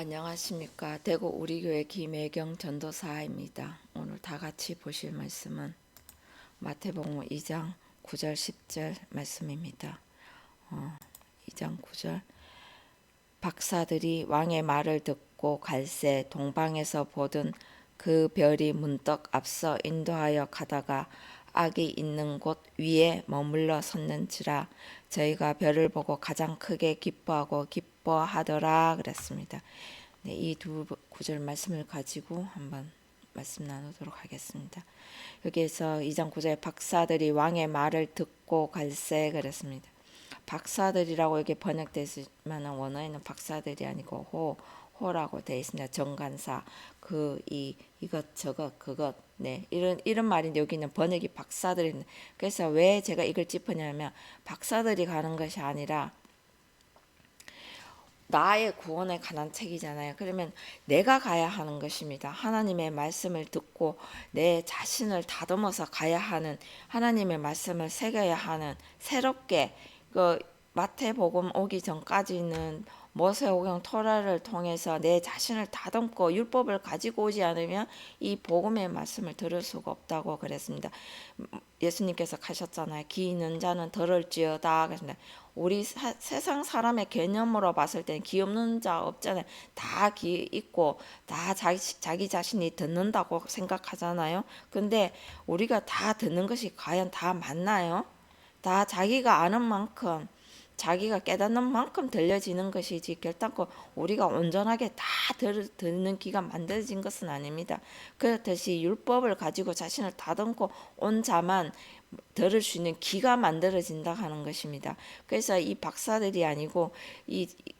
안녕하십니까. 대구 우리교회 김혜경 전도사입니다. 오늘 다 같이 보실 말씀은 마태복음 2장 9절 10절 말씀입니다. 2장 9절 박사들이 왕의 말을 듣고 갈새 동방에서 보던 그 별이 문득 앞서 인도하여 가다가 악이 있는 곳 위에 머물러 섰는지라 저희가 별을 보고 가장 크게 기뻐하고 기뻐하더라 그랬습니다. 네, 이 두 구절 말씀을 가지고 한번 말씀 나누도록 하겠습니다. 여기에서 2장 9절에 박사들이 왕의 말을 듣고 갈새 그랬습니다. 박사들이라고 이렇게 번역되지만 원어에는 박사들이 아니고 호라고 되어 있습니다. 정관사 이것 저것 그것 네 이런 말인데 여기는 번역이 박사들이. 그래서 왜 제가 이걸 짚으냐면 박사들이 가는 것이 아니라 나의 구원에 관한 책이잖아요. 그러면 내가 가야 하는 것입니다. 하나님의 말씀을 듣고 내 자신을 다듬어서 가야 하는, 하나님의 말씀을 새겨야 하는, 새롭게 마태복음 오기 전까지는 모세오경 토라를 통해서 내 자신을 다듬고 율법을 가지고 오지 않으면 이 복음의 말씀을 들을 수가 없다고 그랬습니다. 예수님께서 가셨잖아요. 기 있는 자는 들을지어다 그랬습니다. 우리 세상 사람의 개념으로 봤을 때는 기 없는 자 없잖아요. 다 기 있고 다 자기 자신이 듣는다고 생각하잖아요. 근데 우리가 다 듣는 것이 과연 다 맞나요? 다 자기가 아는 만큼, 자기가 깨닫는 만큼 들려지는 것이지 결단코 우리가 온전하게 다 듣는 귀가 만들어진 것은 아닙니다. 그렇듯이 율법을 가지고 자신을 다듬고 온 자만 들을 수 있는 귀가 만들어진다 하는 것입니다. 그래서 이 박사들이 아니고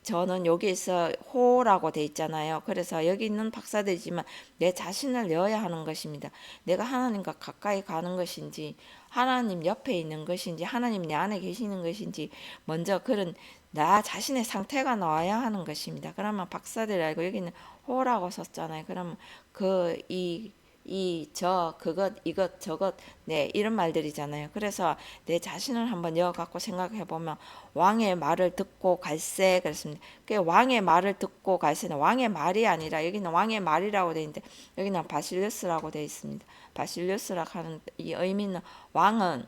저는 여기에서 호라고 돼 있잖아요. 그래서 여기 있는 박사들이지만 내 자신을 여야 하는 것입니다. 내가 하나님과 가까이 가는 것인지, 하나님 옆에 있는 것인지, 하나님 내 안에 계시는 것인지 먼저 그런 나 자신의 상태가 나와야 하는 것입니다. 그러면 박사들이 알고 여기는 호라고 썼잖아요. 그러면 그것 이것 저것 네 이런 말들이잖아요. 그래서 내 자신을 한번 여갖고 생각해 보면 왕의 말을 듣고 갈새 그랬습니다. 그 왕의 말을 듣고 갈새는 왕의 말이 아니라 여기는 왕의 말이라고 되어 있는데 여기는 바실루스라고 되어 있습니다. 바실루스라고 하는 이 의미는 왕은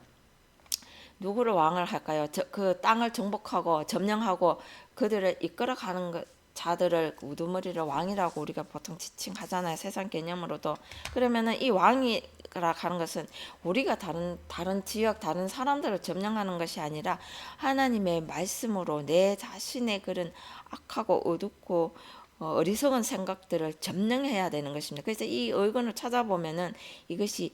누구를 왕을 할까요? 그 땅을 정복하고 점령하고 그들을 이끌어가는 것 자들을 우두머리를 왕이라고 우리가 보통 지칭하잖아요. 세상 개념으로도. 그러면은 이 왕이라 하는 것은 우리가 다른 지역 다른 사람들을 점령하는 것이 아니라 하나님의 말씀으로 내 자신의 그런 악하고 어둡고 어리석은 생각들을 점령해야 되는 것입니다. 그래서 이 의견을 찾아보면은 이것이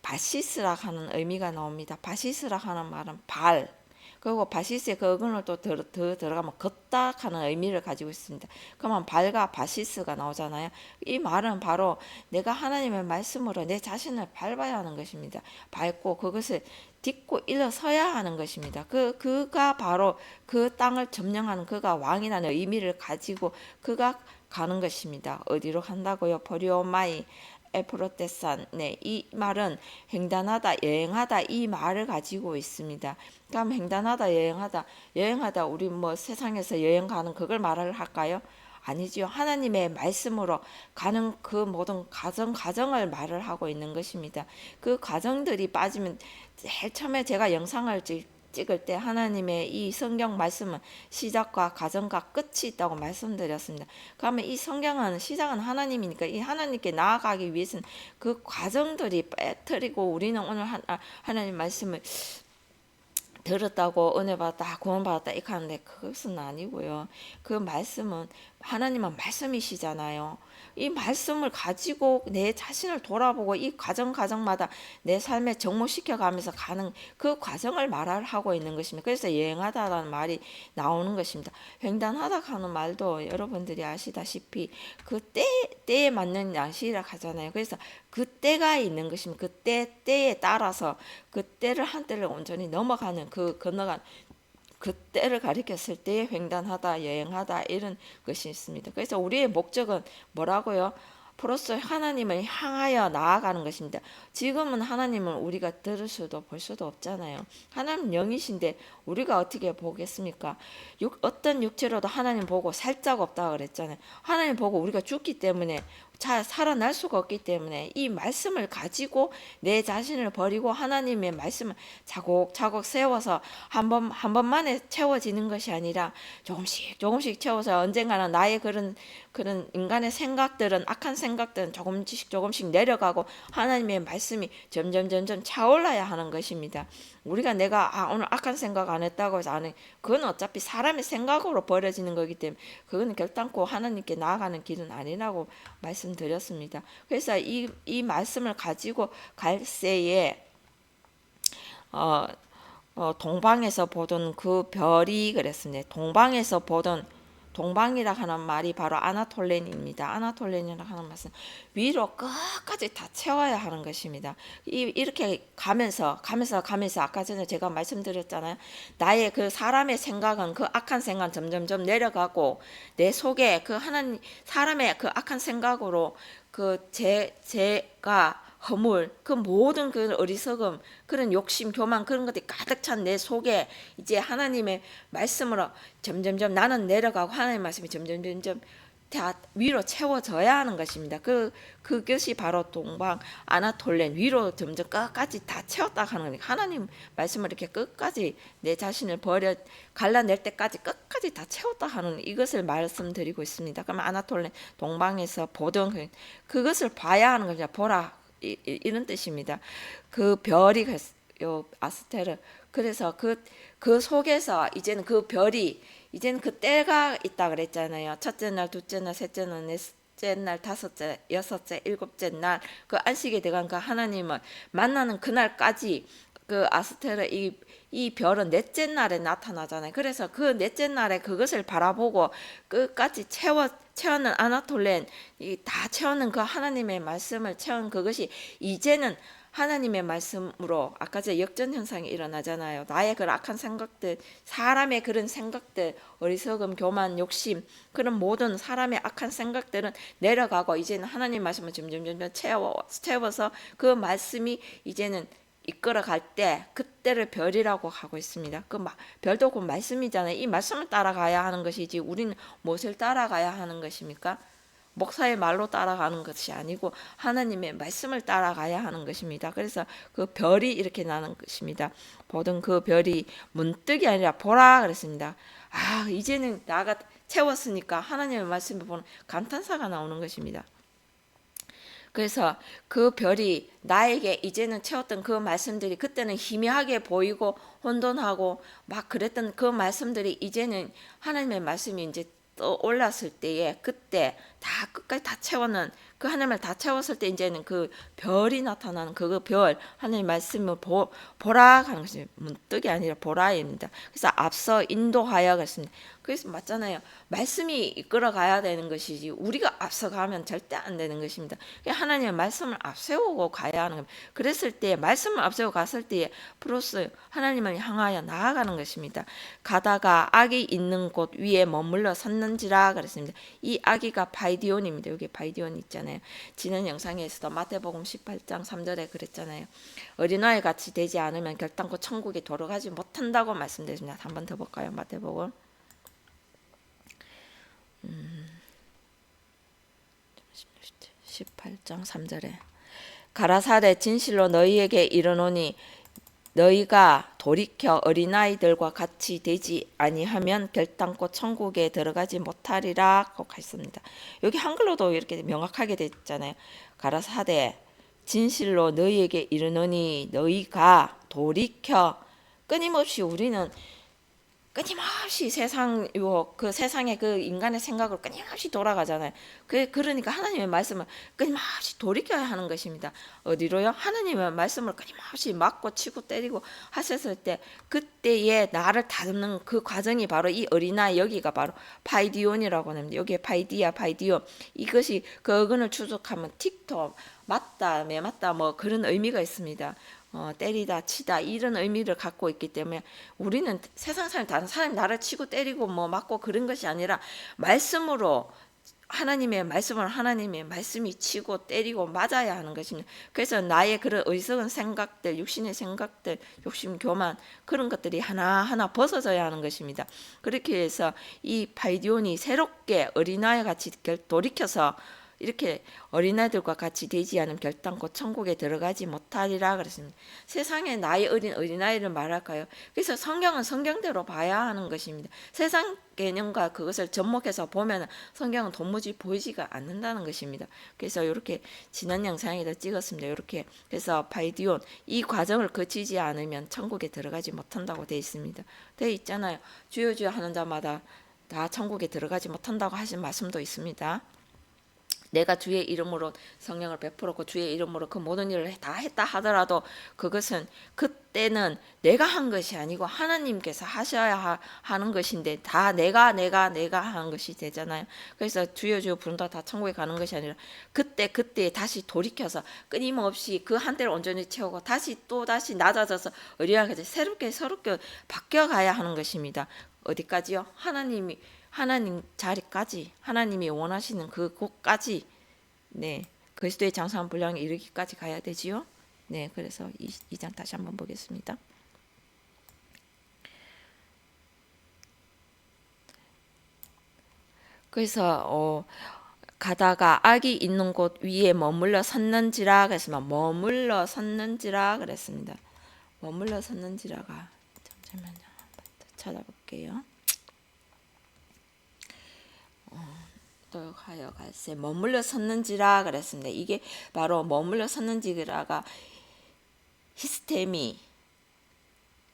바시스라 하는 의미가 나옵니다. 바시스라 하는 말은 발, 그리고 바시스의 그 어근을 또 더 들어가면 걷다 하는 의미를 가지고 있습니다. 그러면 발과 바시스가 나오잖아요. 이 말은 바로 내가 하나님의 말씀으로 내 자신을 밟아야 하는 것입니다. 밟고 그것을 딛고 일어서야 하는 것입니다. 그가 바로 그 땅을 점령하는 그가 왕이라는 의미를 가지고 그가 가는 것입니다. 어디로 간다고요? 포리오마이 에프로테산. 네, 이 말은 횡단하다, 여행하다 이 말을 가지고 있습니다. 그럼 횡단하다, 여행하다 우리 뭐 세상에서 여행 가는 그걸 말을 할까요? 아니죠. 하나님의 말씀으로 가는 그 모든 과정을 말을 하고 있는 것입니다. 그 과정들이 빠지면 제일 처음에 제가 영상을 찍을 때 하나님의 이 성경 말씀은 시작과 과정과 끝이 있다고 말씀드렸습니다. 그러면 이 성경은 시작은 하나님이니까 이 하나님께 나아가기 위해서는 그 과정들이 빼뜨리고 우리는 오늘 하나님 말씀을 들었다고 은혜 받았다 구원 받았다 이렇게 하는데 그것은 아니고요. 그 말씀은 하나님은 말씀이시잖아요. 이 말씀을 가지고 내 자신을 돌아보고 이 과정마다 내 삶에 접목시켜 가면서 가는 그 과정을 말하고 있는 것입니다. 그래서 여행하다라는 말이 나오는 것입니다. 횡단하다 하는 말도 여러분들이 아시다시피 그 때에 맞는 양식이라 하잖아요. 그래서 그 때가 있는 것입니다. 그 때에 따라서 그 때를 한때를 온전히 넘어가는 건너간 그 때를 가리켰을 때 횡단하다, 여행하다 이런 것이 있습니다. 그래서 우리의 목적은 뭐라고요? 프로스 하나님을 향하여 나아가는 것입니다. 지금은 하나님을 우리가 들을 수도 볼 수도 없잖아요. 하나님 영이신데 우리가 어떻게 보겠습니까? 어떤 육체로도 하나님 보고 살짝 없다 그랬잖아요. 하나님 보고 우리가 죽기 때문에 살아날 수가 없기 때문에 이 말씀을 가지고 내 자신을 버리고 하나님의 말씀을 차곡차곡 세워서 한 번만에 채워지는 것이 아니라 조금씩 채워서 언젠가는 나의 그런 인간의 생각들은, 악한 생각들은 조금씩 내려가고 하나님의 말씀이 점점 차올라야 하는 것입니다. 우리가 내가 오늘 악한 생각 안 했다고 해서 안 해. 그건 어차피 사람의 생각으로 버려지는 거기 때문에 그건 결단코 하나님께 나아가는 길은 아니라고 말씀드렸습니다. 그래서 이 말씀을 가지고 갈 새에 동방에서 보던 그 별이 그랬습니다. 동방에서 보던, 동방이라 하는 말이 바로 아나톨렌입니다. 아나톨렌이라 하는 말은 위로 끝까지 다 채워야 하는 것입니다. 이렇게 가면서 아까 전에 제가 말씀드렸잖아요. 나의 그 사람의 생각은, 그 악한 생각은 점점 내려가고 내 속에 그 하나님 사람의 그 악한 생각으로 그 제가 허물, 그 모든 그 어리석음, 그런 욕심, 교만, 그런 것들이 가득 찬 내 속에 이제 하나님의 말씀으로 점점 나는 내려가고 하나님의 말씀이 점점 다 위로 채워져야 하는 것입니다. 그것이 바로 동방 아나톨렌, 위로 점점 끝까지 다 채웠다 하는 거니까 하나님 말씀을 이렇게 끝까지 내 자신을 갈라낼 때까지 끝까지 다 채웠다 하는 이것을 말씀드리고 있습니다. 그러면 아나톨렌, 동방에서 보던 그것을 봐야 하는 거죠. 보라, 이런 뜻입니다. 그 별이 요 아스테르, 그래서 그 속에서 이제는 그 별이 이제는 그 때가 있다 그랬잖아요. 첫째 날, 둘째 날, 셋째 날, 넷째 날, 다섯째, 여섯째, 일곱째 날 그 안식에 들어간 그 하나님을 만나는 그날까지 그 아스테르 이 별은 넷째 날에 나타나잖아요. 그래서 그 넷째 날에 그것을 바라보고 끝까지 채우는 아나톨렌, 다 채우는 그 하나님의 말씀을 채운 그것이 이제는 하나님의 말씀으로, 아까 전 역전 현상이 일어나잖아요. 나의 그 악한 생각들, 사람의 그런 생각들, 어리석음, 교만, 욕심, 그런 모든 사람의 악한 생각들은 내려가고 이제는 하나님 말씀을 점점 채워서 그 말씀이 이제는 이끌어갈 때 그때를 별이라고 하고 있습니다. 별도 그 말씀이잖아요. 이 말씀을 따라가야 하는 것이지 우리는 무엇을 따라가야 하는 것입니까? 목사의 말로 따라가는 것이 아니고 하나님의 말씀을 따라가야 하는 것입니다. 그래서 그 별이 이렇게 나는 것입니다. 보던 그 별이 문득이 아니라 보라 그랬습니다. 이제는 나가 채웠으니까 하나님의 말씀을 보는 감탄사가 나오는 것입니다. 그래서 그 별이 나에게 이제는 채웠던 그 말씀들이, 그때는 희미하게 보이고 혼돈하고 막 그랬던 그 말씀들이 이제는 하나님의 말씀이 이제 올랐을 때에, 그때 다 끝까지 다 채우는 그 하나님을 다 채웠을 때 이제는 그 별이 나타나는 그 별, 하나님 말씀을 보라 하는 것이 문득이 아니라 보라입니다. 그래서 앞서 인도하여 그랬습니다. 그래서 맞잖아요. 말씀이 이끌어 가야 되는 것이지 우리가 앞서가면 절대 안 되는 것입니다. 하나님의 말씀을 앞세우고 가야 하는 겁니다. 그랬을 때, 말씀을 앞세우고 갔을 때에 플러스 하나님을 향하여 나아가는 것입니다. 가다가 악이 있는 곳 위에 머물러 섰는지라 그랬습니다. 이 아기가 바이디온입니다. 여기 바이디온 있잖아요. 지난 영상에서도 마태복음 18장 3절에 그랬잖아요. 어린아이 같이 되지 않으면 결단코 천국에 들어가지 못한다고 말씀드렸습니다. 한 번 더 볼까요? 마태복음 18장 3절에 가라사대 진실로 너희에게 이르노니 너희가 돌이켜 어린아이들과 같이 되지 아니하면 결단코 천국에 들어가지 못하리라고 했습니다. 여기 한글로도 이렇게 명확하게 됐잖아요. 가라사대 진실로 너희에게 이르노니 너희가 돌이켜, 끊임없이 우리는 끊임없이 세상 유혹, 그 세상의 그 인간의 생각으로 끊임없이 돌아가잖아요. 그러니까 하나님의 말씀을 끊임없이 돌이켜야 하는 것입니다. 어디로요? 하나님의 말씀을 끊임없이 맞고 치고 때리고 하셨을 때, 그때에 나를 다듬는 그 과정이 바로 이 어린아이, 여기가 바로 파이디온이라고 합니다. 여기에 파이디온, 이것이 그 어근을 추적하면 틱톡, 맞다, 매맞다, 뭐 그런 의미가 있습니다. 때리다, 치다, 이런 의미를 갖고 있기 때문에 우리는 세상 사람, 다른 사람이 나를 치고 때리고 뭐 맞고 그런 것이 아니라 말씀으로 하나님의 말씀을 하나님의 말씀이 치고 때리고 맞아야 하는 것입니다. 그래서 나의 그런 어리석은 생각들, 육신의 생각들, 욕심, 교만 그런 것들이 하나하나 벗어져야 하는 것입니다. 그렇게 해서 이 바이디온이 새롭게 어린아이 같이 돌이켜서 이렇게 어린아이들과 같이 되지 않으면 결단코 천국에 들어가지 못하리라 그랬습니다. 세상에 나이 어린 어린아이를 말할까요? 그래서 성경은 성경대로 봐야 하는 것입니다. 세상 개념과 그것을 접목해서 보면 성경은 도무지 보이지가 않는다는 것입니다. 그래서 이렇게 지난 영상에도 찍었습니다. 이렇게 그래서 바이디온 이 과정을 거치지 않으면 천국에 들어가지 못한다고 되어 있습니다. 되어 있잖아요. 주여 주여 하는 자마다 다 천국에 들어가지 못한다고 하신 말씀도 있습니다. 내가 주의 이름으로 성령을 베풀었고 주의 이름으로 그 모든 일을 다 했다 하더라도 그것은 그때는 내가 한 것이 아니고 하나님께서 하셔야 하는 것인데 다 내가 한 것이 되잖아요. 그래서 주여 주여 부른다 다 천국에 가는 것이 아니라 그때 다시 돌이켜서 끊임없이 그 한때를 온전히 채우고 다시 낮아져서 어리하게 새롭게 바뀌어가야 하는 것입니다. 어디까지요? 하나님 자리까지, 하나님이 원하시는 그 곳까지, 네, 그리스도의 장성한 분량에 이르기까지 가야 되지요. 네, 그래서 이 장 다시 한번 보겠습니다. 그래서 가다가 악이 있는 곳 위에 머물러 섰는지라 그랬으면 머물러 섰는지라 그랬습니다. 머물러 섰는지라가 잠시만요, 한번 더 찾아볼게요. 또 하여 갈새 머물러 섰는지라 그랬습니다. 이게 바로 머물러 섰는지라가 히스테미,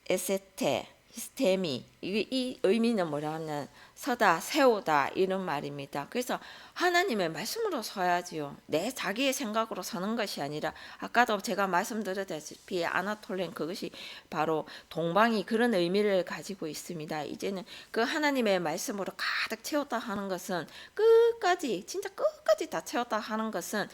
에세테, 히스테미 이 의미는 뭐냐면 서다, 세우다 이런 말입니다. 그래서 하나님의 말씀으로 서야지요. 내 자기의 생각으로 서는 것이 아니라 아까도 제가 말씀드렸다시피 아나톨렌 그것이 바로 동방이 그런 의미를 가지고 있습니다. 이제는 그 하나님의 말씀으로 가득 채웠다 하는 것은 끝까지 진짜 끝까지 다 채웠다 하는 것은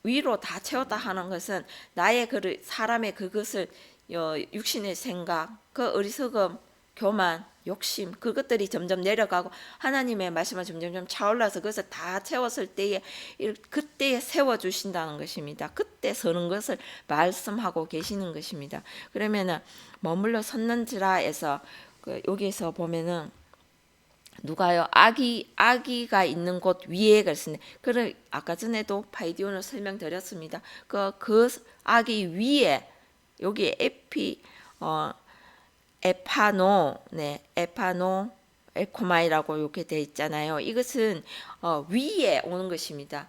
위로 다 채웠다 하는 것은 나의 사람의 그것을 육신의 생각, 그 어리석음, 교만, 욕심 그것들이 점점 내려가고 하나님의 말씀은 점점 차올라서 그것을 다 채웠을 때에 그때에 세워주신다는 것입니다. 그때 서는 것을 말씀하고 계시는 것입니다. 그러면은 머물러 섰는지라에서 여기에서 보면은 누가요? 아기가 있는 곳 위에 그랬습니다. 그럼 아까 전에도 바이디온을 설명드렸습니다. 그 아기 위에 여기 에파노, 네, 에파노 에코마이라고 이렇게 돼 있잖아요. 이것은 위에 오는 것입니다.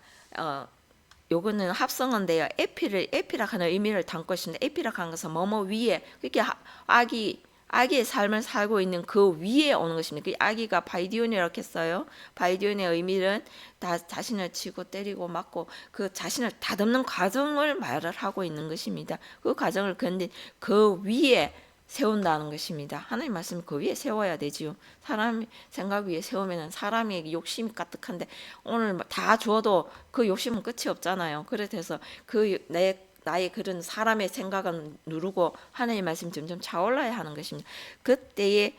요거는 합성어인데요. 에피라 하는 의미를 담고 있습니다. 에피라 하는 것은 뭐뭐 위에 그렇게 아기의 삶을 살고 있는 그 위에 오는 것입니다. 그 아기가 바이디온이라고 했어요. 바이디온의 의미는 다 자신을 치고 때리고 맞고 그 자신을 다듬는 과정을 말을 하고 있는 것입니다. 그 과정을 견딘 그 위에 세운다는 것입니다. 하나님 말씀을 그 위에 세워야 되지요. 사람 생각 위에 세우면 사람의 욕심이 가득한데 오늘 다 주어도 그 욕심은 끝이 없잖아요. 그래서 나의 그런 사람의 생각은 누르고 하나님의 말씀 점점 차올라야 하는 것입니다. 그때에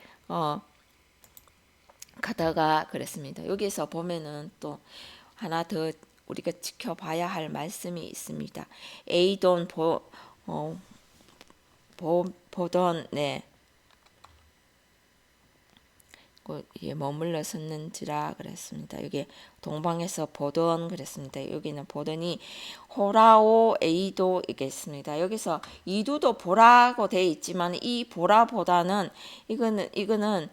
가다가 그랬습니다. 여기서 보면은 또 하나 더 우리가 지켜봐야 할 말씀이 있습니다. 에이돈 보던 네. 이게 머물러 섰는지라 그랬습니다. 여기 동방에서 보던 그랬습니다. 여기는 보더니 호라오 에이도 이겠습니다. 여기서 이두도 보라고 돼 있지만 이 보라보다는 이거는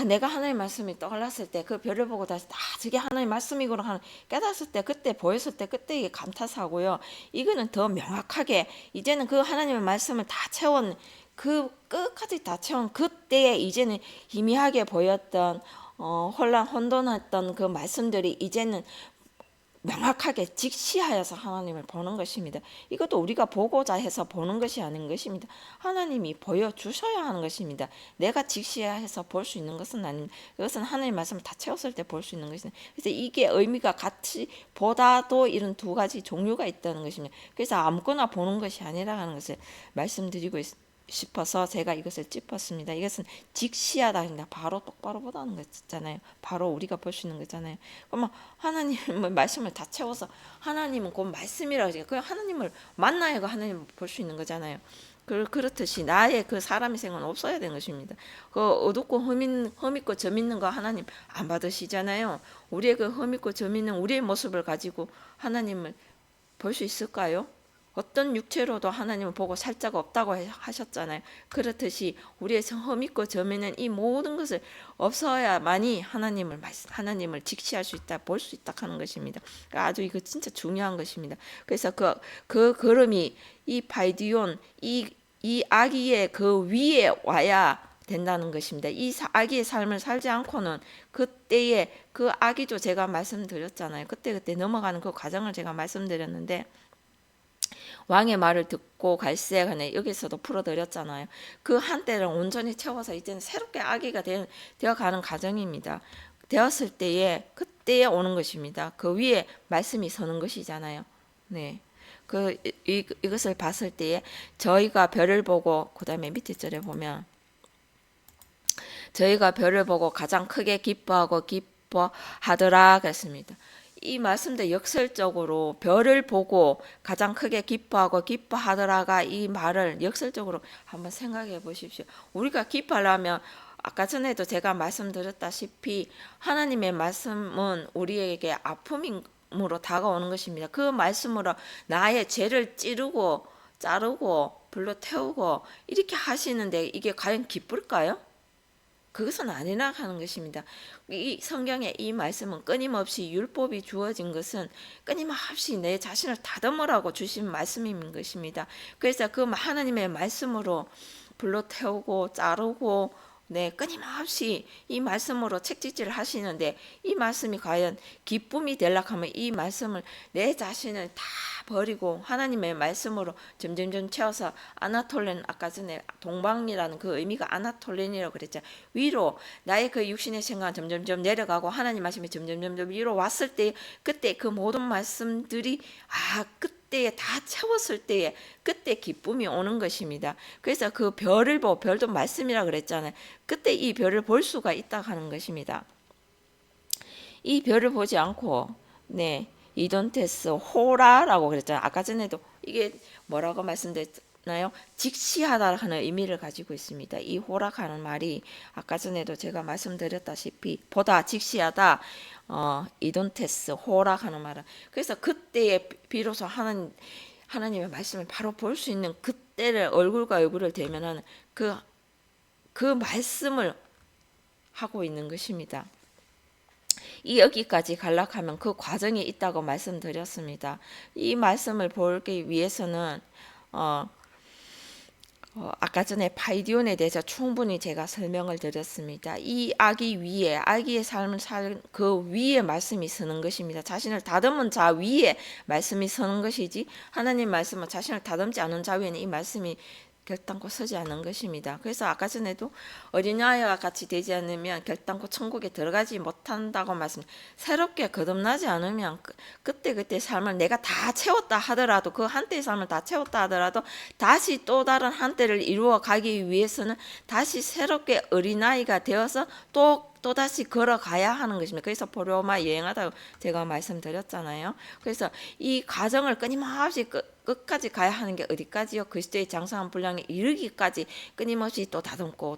내가 하나님의 말씀이 떠올랐을 때 그 별을 보고 다시 저게 하나님의 말씀이구나 하는 깨닫을 때 그때 보였을 때 그때 이게 감탄사고요. 이거는 더 명확하게 이제는 그 하나님의 말씀을 다 채운 그 끝까지 다 채운 그때에 이제는 희미하게 보였던 혼돈했던 그 말씀들이 이제는 명확하게 직시하여서 하나님을 보는 것입니다. 이것도 우리가 보고자 해서 보는 것이 아닌 것입니다. 하나님이 보여주셔야 하는 것입니다. 내가 직시해서 볼 수 있는 것은 아닙니다. 이것은 하나님의 말씀을 다 채웠을 때 볼 수 있는 것입니다. 그래서 이게 의미가 같이 보다도 이런 두 가지 종류가 있다는 것입니다. 그래서 아무거나 보는 것이 아니라 하는 것을 말씀드리고 있습니다. 싶어서 제가 이것을 짚었습니다. 이것은 직시하다, 바로 똑바로 보다는 거잖아요. 바로 우리가 볼 수 있는 거잖아요. 그러면 하나님의 말씀을 다 채워서 하나님은 곧 말씀이라고 하죠. 그 하나님을 만나야 그 하나님을 볼 수 있는 거잖아요. 그렇듯이 나의 그 사람의 생은 없어야 되는 것입니다. 그 어둡고 험있고 점 있는 거 하나님 안 받으시잖아요. 우리의 그 험있고 점 있는 우리의 모습을 가지고 하나님을 볼 수 있을까요? 어떤 육체로도 하나님을 보고 살 자가 없다고 하셨잖아요. 그렇듯이 우리의 험있고 점 있는 이 모든 것을 없어야만이 하나님을 직시할 수 있다, 볼 수 있다 하는 것입니다. 아주 이거 진짜 중요한 것입니다. 그래서 그 걸음이 이 바이디온 이 아기의 그 위에 와야 된다는 것입니다. 이 아기의 삶을 살지 않고는 그때의 그 아기도 제가 말씀드렸잖아요. 그때 넘어가는 그 과정을 제가 말씀드렸는데 왕의 말을 듣고 갈새 하네, 여기서도 풀어드렸잖아요. 그 한때를 온전히 채워서 이제는 새롭게 아기가 되어가는 과정입니다. 되었을 때에 그때에 오는 것입니다. 그 위에 말씀이 서는 것이잖아요. 네. 이것을 봤을 때에 저희가 별을 보고, 그 다음에 밑에 절에 보면 저희가 별을 보고 가장 크게 기뻐하더라 그랬습니다. 이 말씀도 역설적으로 별을 보고 가장 크게 기뻐하더라가 이 말을 역설적으로 한번 생각해 보십시오. 우리가 기뻐하려면 아까 전에도 제가 말씀드렸다시피 하나님의 말씀은 우리에게 아픔으로 다가오는 것입니다. 그 말씀으로 나의 죄를 찌르고 자르고 불로 태우고 이렇게 하시는데 이게 과연 기쁠까요? 그것은 아니라 하는 것입니다. 이 성경의 이 말씀은 끊임없이 율법이 주어진 것은 끊임없이 내 자신을 다듬으라고 주신 말씀인 것입니다. 그래서 그 하나님의 말씀으로 불로 태우고 자르고 끊임없이 이 말씀으로 책찍질을 하시는데 이 말씀이 과연 기쁨이 되려고 하면 이 말씀을 내 자신을 다 버리고 하나님의 말씀으로 점점점 채워서 아나톨렌, 아까 전에 동방이라는 그 의미가 아나톨렌이라고 그랬죠. 위로 나의 그 육신의 생각은 점점점 내려가고 하나님 말씀이 점점점 위로 왔을 때 그때 그 모든 말씀들이 그때에 다 채웠을 때에 그때 기쁨이 오는 것입니다. 그래서 그 별을 보고, 별도 말씀이라 그랬잖아요. 그때 이 별을 볼 수가 있다 하는 것입니다. 이 별을 보지 않고 이돈테스 호라라고 그랬잖아요. 아까 전에도 이게 뭐라고 말씀드렸나요? 직시하다 하는 의미를 가지고 있습니다. 이 호락하는 말이 아까 전에도 제가 말씀드렸다시피 보다 직시하다, 이돈테스 호락하는 말은 그래서 그때에 비로소 하나님의 말씀을 바로 볼 수 있는 그때를 얼굴과 얼굴을 대면하는 그 말씀을 하고 있는 것입니다. 여기까지 가려면 그 과정이 있다고 말씀드렸습니다. 이 말씀을 보기 위해서는 아까 전에 바이디온에 대해서 충분히 제가 설명을 드렸습니다. 이 아기의 삶을 살 그 위에 말씀이 서는 것입니다. 자신을 다듬은 자 위에 말씀이 서는 것이지 하나님 말씀은 자신을 다듬지 않은 자 위에는 이 말씀이 결단코 서지 않는 것입니다. 그래서 아까 전에도 어린아이와 같이 되지 않으면 결단코 천국에 들어가지 못한다고 새롭게 거듭나지 않으면 그때 삶을 내가 다 채웠다 하더라도 그 한때의 삶을 다 채웠다 하더라도 다시 또 다른 한때를 이루어 가기 위해서는 다시 새롭게 어린아이가 되어서 또다시 걸어가야 하는 것입니다. 그래서 보로마 여행하다고 제가 말씀드렸잖아요. 그래서 이 과정을 끊임없이 끝까지 가야 하는 게 어디까지요? 그리스도의 장성한 분량에 이르기까지 끊임없이 또 다듬고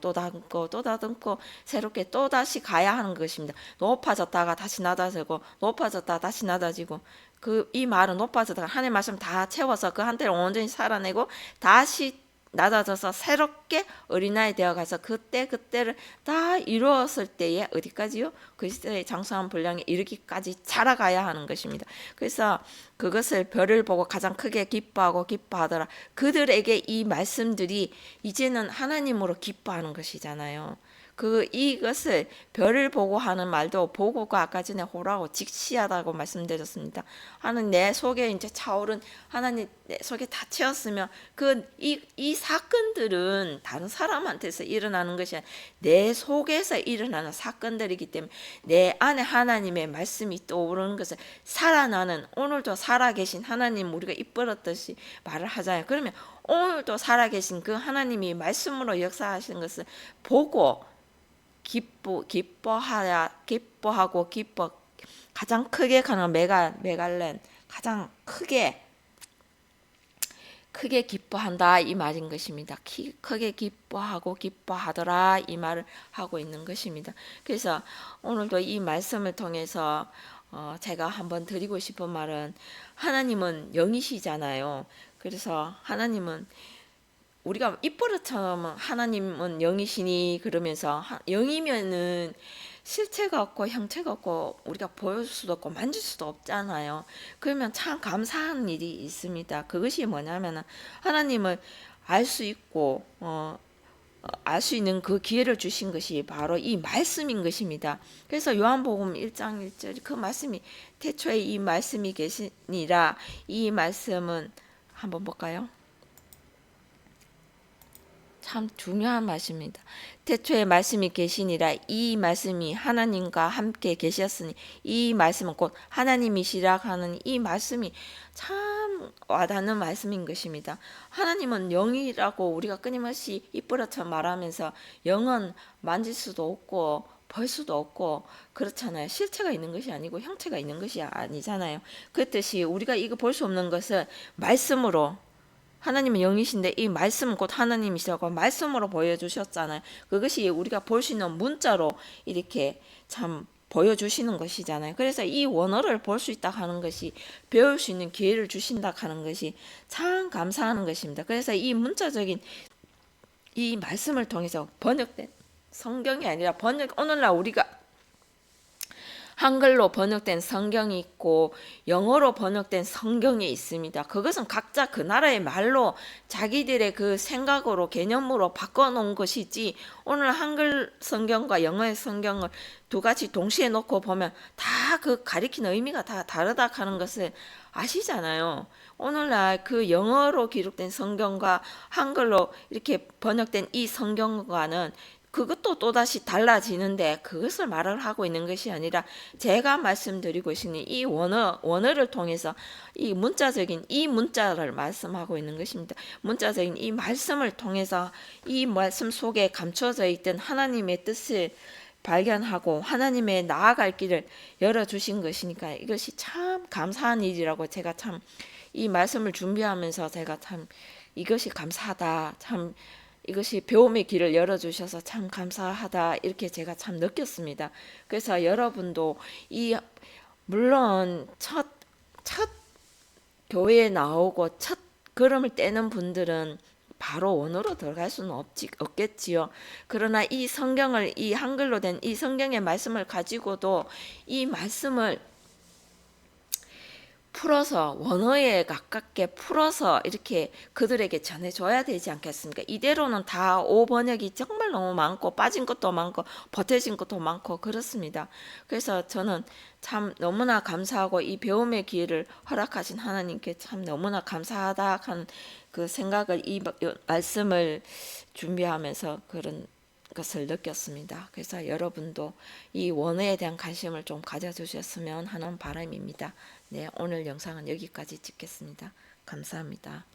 새롭게 또다시 가야 하는 것입니다. 높아졌다가 다시 낮아지고 높아졌다가 다시 낮아지고 이 말은 높아졌다가 하나님의 말씀 다 채워서 그 한때를 온전히 살아내고 다시 낮아져서 새롭게 어린아이 되어가서 그때를 다 이루었을 때에 어디까지요? 그리스도의 장성한 분량에 이르기까지 자라가야 하는 것입니다. 그래서 그것을 별을 보고 가장 크게 기뻐하더라. 그들에게 이 말씀들이 이제는 하나님으로 기뻐하는 것이잖아요. 이것을 별을 보고 하는 말도 보고가 아까 전에 호라고 직시하다고 말씀드렸습니다. 하는 내 속에 이제 차오른 하나님 내 속에 다 채웠으면 이 사건들은 다른 사람한테서 일어나는 것이 아니라 내 속에서 일어나는 사건들이기 때문에 내 안에 하나님의 말씀이 떠오르는 것을 살아나는 오늘도 살아계신 하나님 우리가 입버릇듯이 말을 하잖아요. 그러면 오늘도 살아계신 그 하나님이 말씀으로 역사하시는 것을 보고 기뻐하고 가장 크게 가는 메갈렌 가장 크게 기뻐한다 이 말인 것입니다. 크게 기뻐하더라 이 말을 하고 있는 것입니다. 그래서 오늘도 이 말씀을 통해서 제가 한번 드리고 싶은 말은 하나님은 영이시잖아요. 그래서 하나님은 우리가 입버릇처럼 하나님은 영이시니 그러면서 영이면은 실체가 없고 형체가 없고 우리가 보여줄 수도 없고 만질 수도 없잖아요. 그러면 참 감사한 일이 있습니다. 그것이 뭐냐면 하나님을 알 수 있고 알 수 있는 그 기회를 주신 것이 바로 이 말씀인 것입니다. 그래서 요한복음 1장 1절 그 말씀이 태초에 이 말씀이 계시니라 이 말씀은 한번 볼까요? 참 중요한 말씀입니다. 태초에 말씀이 계시니라 이 말씀이 하나님과 함께 계셨으니 이 말씀은 곧 하나님이시라 하는 이 말씀이 참 와닿는 말씀인 것입니다. 하나님은 영이라고 우리가 끊임없이 입버릇처럼 말하면서 영은 만질 수도 없고 볼 수도 없고 그렇잖아요. 실체가 있는 것이 아니고 형체가 있는 것이 아니잖아요. 그렇듯이 우리가 이거 볼 수 없는 것을 말씀으로 하나님은 영이신데 이 말씀은 곧 하나님이시라고 말씀으로 보여주셨잖아요. 그것이 우리가 볼 수 있는 문자로 이렇게 참 보여주시는 것이잖아요. 그래서 이 원어를 볼 수 있다 하는 것이 배울 수 있는 기회를 주신다 하는 것이 참 감사하는 것입니다. 그래서 이 문자적인 이 말씀을 통해서 번역된 성경이 아니라 오늘날 우리가 한글로 번역된 성경이 있고 영어로 번역된 성경이 있습니다. 그것은 각자 그 나라의 말로 자기들의 그 생각으로 개념으로 바꿔놓은 것이지 오늘 한글 성경과 영어의 성경을 두 가지 동시에 놓고 보면 다 그 가리키는 의미가 다 다르다 하는 것을 아시잖아요. 오늘날 그 영어로 기록된 성경과 한글로 이렇게 번역된 이 성경과는 그것도 또다시 달라지는데 그것을 말을 하고 있는 것이 아니라 제가 말씀드리고 있으니 이 원어를 통해서 이 문자적인 이 문자를 말씀하고 있는 것입니다. 문자적인 이 말씀을 통해서 이 말씀 속에 감춰져 있던 하나님의 뜻을 발견하고 하나님의 나아갈 길을 열어주신 것이니까 이것이 참 감사한 일이라고 제가 참 이 말씀을 준비하면서 제가 참 이것이 감사하다 참 이것이 배움의 길을 열어주셔서 참 감사하다 이렇게 제가 참 느꼈습니다. 그래서 여러분도 물론 첫 교회에 나오고 첫 걸음을 떼는 분들은 바로 원어로 들어갈 수는 없겠지요. 그러나 이 성경을 이 한글로 된 이 성경의 말씀을 가지고도 이 말씀을 풀어서 원어에 가깝게 풀어서 이렇게 그들에게 전해줘야 되지 않겠습니까? 이대로는 다 오번역이 정말 너무 많고 빠진 것도 많고 버텨진 것도 많고 그렇습니다. 그래서 저는 참 너무나 감사하고 이 배움의 기회를 허락하신 하나님께 참 너무나 감사하다 하는 그 생각을 이 말씀을 준비하면서 그런 것을 느꼈습니다. 그래서 여러분도 이 원어에 대한 관심을 좀 가져주셨으면 하는 바람입니다. 네, 오늘 영상은 여기까지 찍겠습니다. 감사합니다.